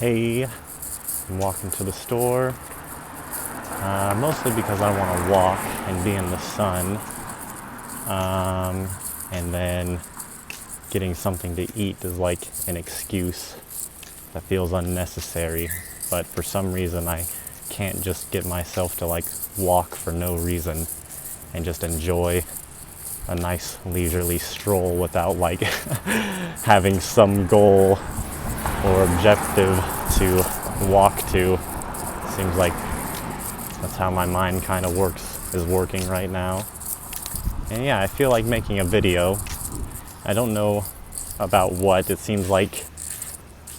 Hey, I'm walking to the store, mostly because I want to walk and be in the sun, and then getting something to eat is like an excuse that feels unnecessary, but for some reason I can't just get myself to like walk for no reason and just enjoy a nice leisurely stroll without like having some goal or objective to walk to. Seems like that's how my mind kind of is working right now. And yeah, I feel like making a video. I don't know about what. It seems like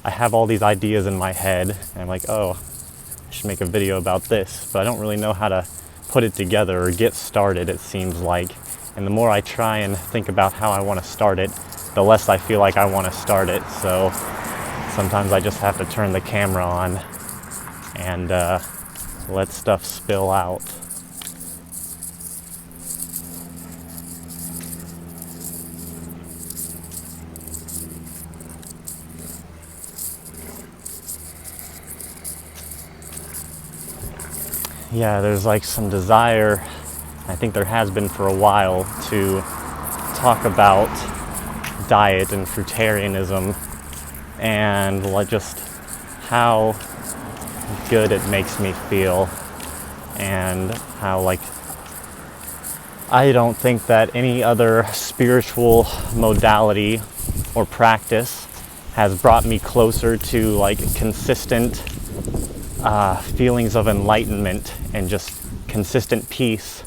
I have all these ideas in my head and I'm like, oh, I should make a video about this, but I don't really know how to put it together or get started, it seems like. And the more I try and think about how I want to start it, the less I feel like I want to start it. So sometimes I just have to turn the camera on and let stuff spill out. Yeah, there's like some desire, I think there has been for a while, to talk about diet and fruitarianism and like just how good it makes me feel, and how like I don't think that any other spiritual modality or practice has brought me closer to like consistent feelings of enlightenment and just consistent peace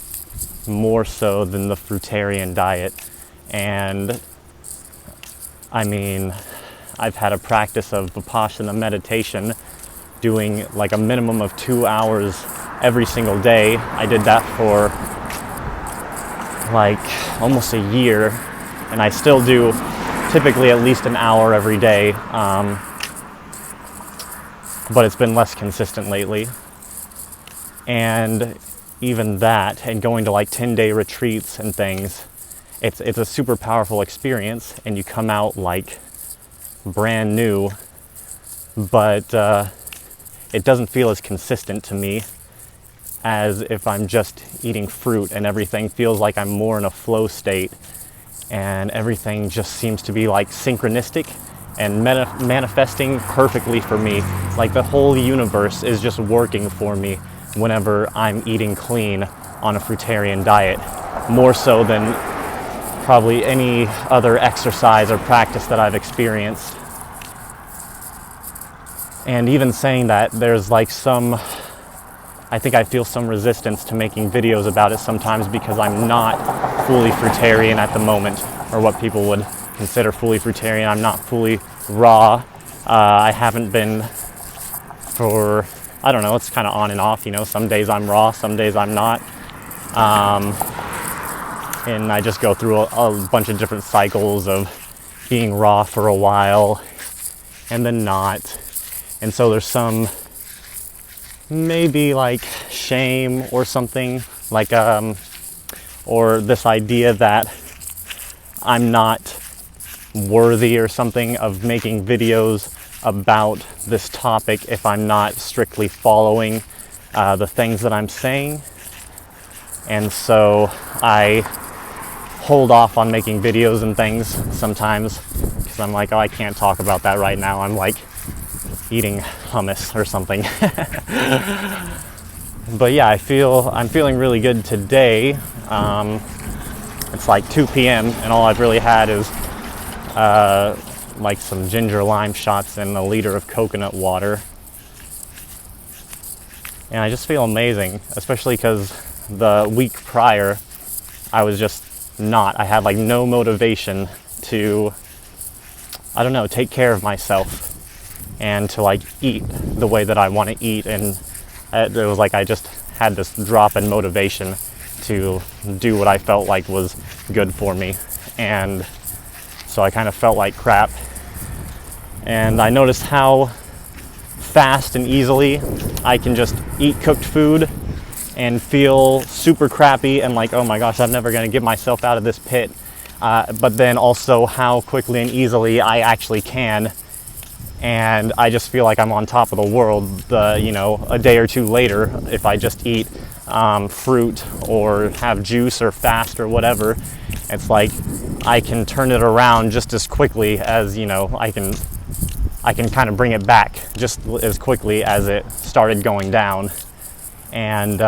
more so than the fruitarian diet. And I mean, I've had a practice of Vipassana meditation, doing like a minimum of 2 hours every single day. I did that for like almost a year, and I still do typically at least an hour every day, but it's been less consistent lately. And even that, and going to like 10-day retreats and things, it's a super powerful experience, and you come out like brand new, but it doesn't feel as consistent to me as if I'm just eating fruit, and everything feels like I'm more in a flow state, and everything just seems to be like synchronistic and manifesting perfectly for me. Like the whole universe is just working for me whenever I'm eating clean on a fruitarian diet, more so than probably any other exercise or practice that I've experienced. And even saying that, there's like I think I feel some resistance to making videos about it sometimes, because I'm not fully fruitarian at the moment, or what people would consider fully fruitarian. I'm not fully raw. I haven't been for, I don't know, it's kind of on and off, you know. Some days I'm raw, some days I'm not. And I just go through a bunch of different cycles of being raw for a while and then not. And so there's some maybe like shame or something, like or this idea that I'm not worthy or something of making videos about this topic if I'm not strictly following the things that I'm saying. And so I hold off on making videos and things sometimes, because I'm like, oh, I can't talk about that right now. I'm like eating hummus or something. But yeah, I'm feeling really good today. It's like 2 p.m. and all I've really had is like some ginger lime shots and a liter of coconut water. And I just feel amazing, especially because the week prior I was just I had like no motivation to, I don't know, take care of myself and to like eat the way that I want to eat. And it was like I just had this drop in motivation to do what I felt like was good for me. And so I kind of felt like crap. And I noticed how fast and easily I can just eat cooked food and feel super crappy and like, oh my gosh, I'm never going to get myself out of this pit. But then also how quickly and easily I actually can and I just feel like I'm on top of the world, you know, a day or two later if I just eat fruit or have juice or fast or whatever. It's like I can turn it around just as quickly as, you know, I can kind of bring it back just as quickly as it started going down. And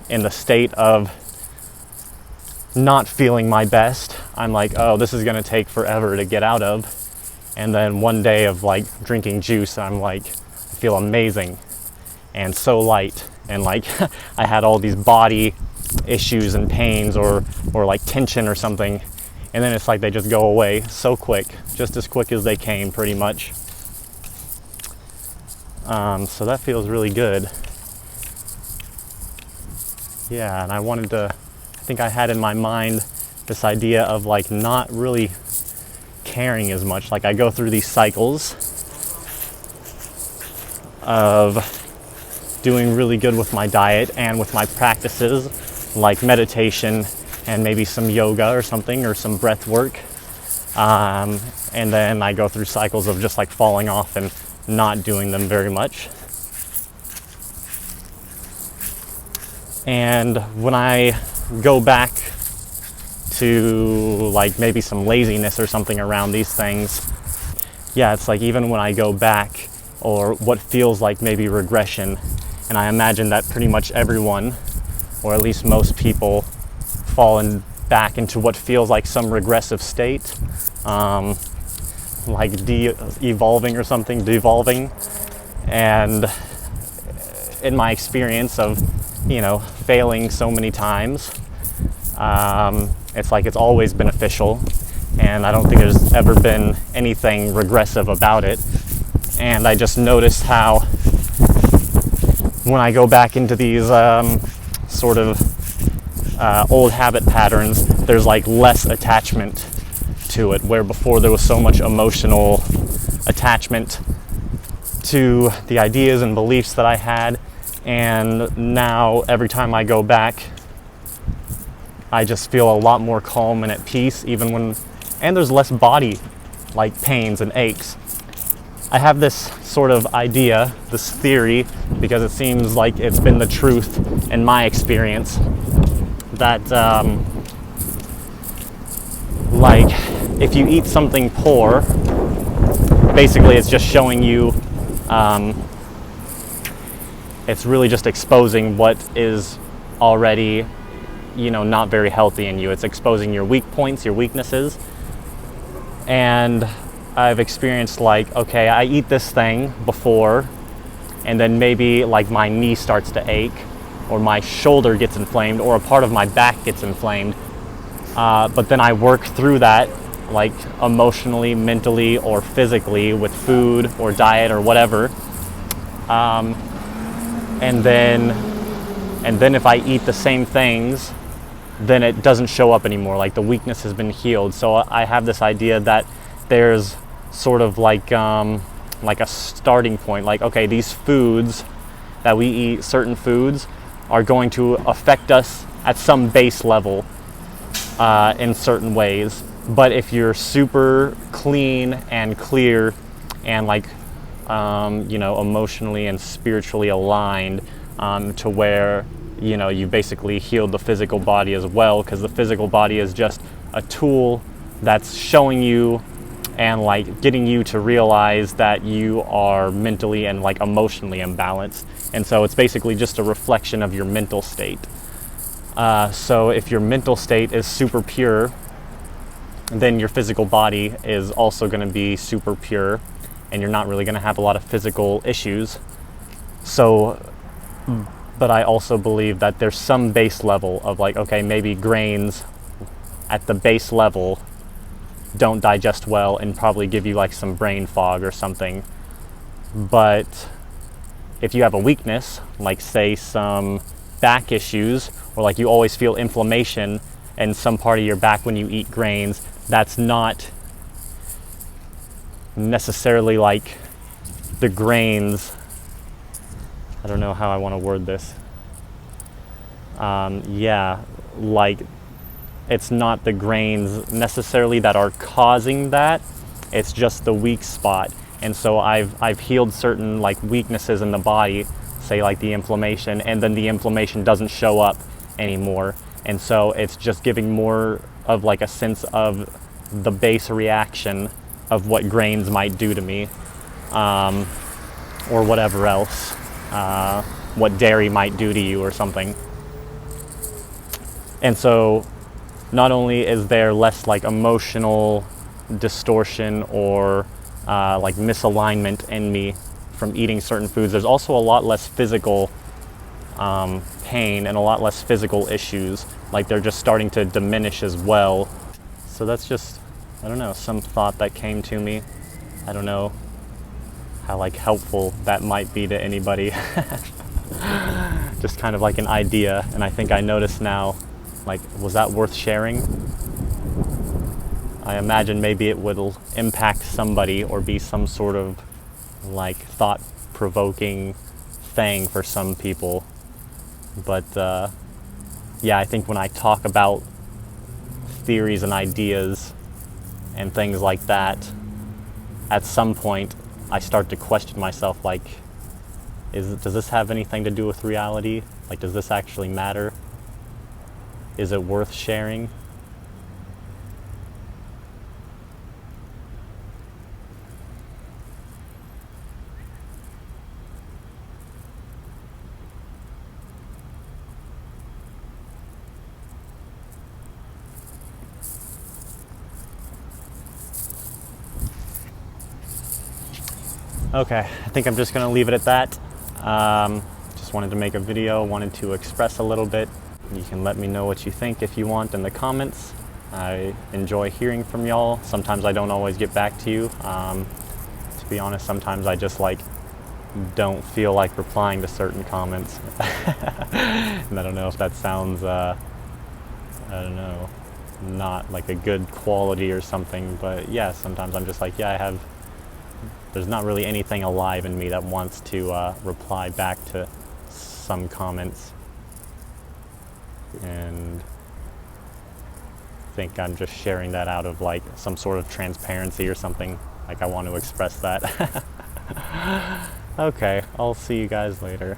in the state of not feeling my best, I'm like, oh, this is gonna take forever to get out of. And then one day of like drinking juice, I'm like, I feel amazing and so light. And like I had all these body issues and pains or like tension or something. And then it's like they just go away so quick, just as quick as they came pretty much. So that feels really good. Yeah, and I think I had in my mind this idea of like not really caring as much. Like I go through these cycles of doing really good with my diet and with my practices, like meditation and maybe some yoga or something, or some breath work. And then I go through cycles of just like falling off and not doing them very much. And when I go back to like maybe some laziness or something around these things, yeah, it's like even when I go back, or what feels like maybe regression, and I imagine that pretty much everyone, or at least most people, fall back into what feels like some regressive state, like evolving or something, devolving. And in my experience of, you know, failing so many times, it's like it's always beneficial, and I don't think there's ever been anything regressive about it. And I just noticed how when I go back into these sort of old habit patterns, there's like less attachment to it, where before there was so much emotional attachment to the ideas and beliefs that I had. And now every time I go back, I just feel a lot more calm and at peace, and there's less body like pains and aches. I have this sort of idea, this theory, because it seems like it's been the truth in my experience, that like if you eat something poor, basically it's just showing you, it's really just exposing what is already, you know, not very healthy in you. It's exposing your weak points, your weaknesses. And I've experienced like, okay, I eat this thing before, and then maybe like my knee starts to ache, or my shoulder gets inflamed, or a part of my back gets inflamed. But then I work through that, like emotionally, mentally, or physically with food or diet or whatever. And then if I eat the same things, then it doesn't show up anymore. Like the weakness has been healed. So I have this idea that there's sort of like a starting point. Like, okay, these foods that we eat, certain foods, are going to affect us at some base level in certain ways. But if you're super clean and clear and like, you know, emotionally and spiritually aligned, to where, you know, you basically healed the physical body as well, because the physical body is just a tool that's showing you and like getting you to realize that you are mentally and like emotionally imbalanced. And so it's basically just a reflection of your mental state. So if your mental state is super pure, then your physical body is also going to be super pure, and you're not really going to have a lot of physical issues. So, but I also believe that there's some base level of like, okay, maybe grains at the base level don't digest well and probably give you like some brain fog or something. But if you have a weakness, like say some back issues, or like you always feel inflammation in some part of your back when you eat grains, that's not necessarily like the grains. I don't know how I want to word this. Yeah, like it's not the grains necessarily that are causing that. It's just the weak spot. And so I've healed certain like weaknesses in the body, say like the inflammation, and then the inflammation doesn't show up anymore. And so it's just giving more of like a sense of the base reaction of what grains might do to me, or whatever else, what dairy might do to you or something. And so not only is there less like emotional distortion or like misalignment in me from eating certain foods, there's also a lot less physical pain and a lot less physical issues. Like they're just starting to diminish as well. So that's just, I don't know, some thought that came to me. I don't know how like helpful that might be to anybody. Just kind of like an idea, and I think I noticed now, like, was that worth sharing? I imagine maybe it will impact somebody or be some sort of like thought-provoking thing for some people. But yeah, I think when I talk about theories and ideas and things like that, at some point I start to question myself, like, does this have anything to do with reality? Like, does this actually matter? Is it worth sharing? Okay, I think I'm just going to leave it at that. Just wanted to make a video, wanted to express a little bit. You can let me know what you think if you want in the comments. I enjoy hearing from y'all. Sometimes I don't always get back to you. To be honest, sometimes I just like don't feel like replying to certain comments. And I don't know if that sounds, I don't know, not like a good quality or something, but yeah, sometimes I'm just like, yeah, there's not really anything alive in me that wants to reply back to some comments. And I think I'm just sharing that out of like some sort of transparency or something. Like I want to express that. Okay, I'll see you guys later.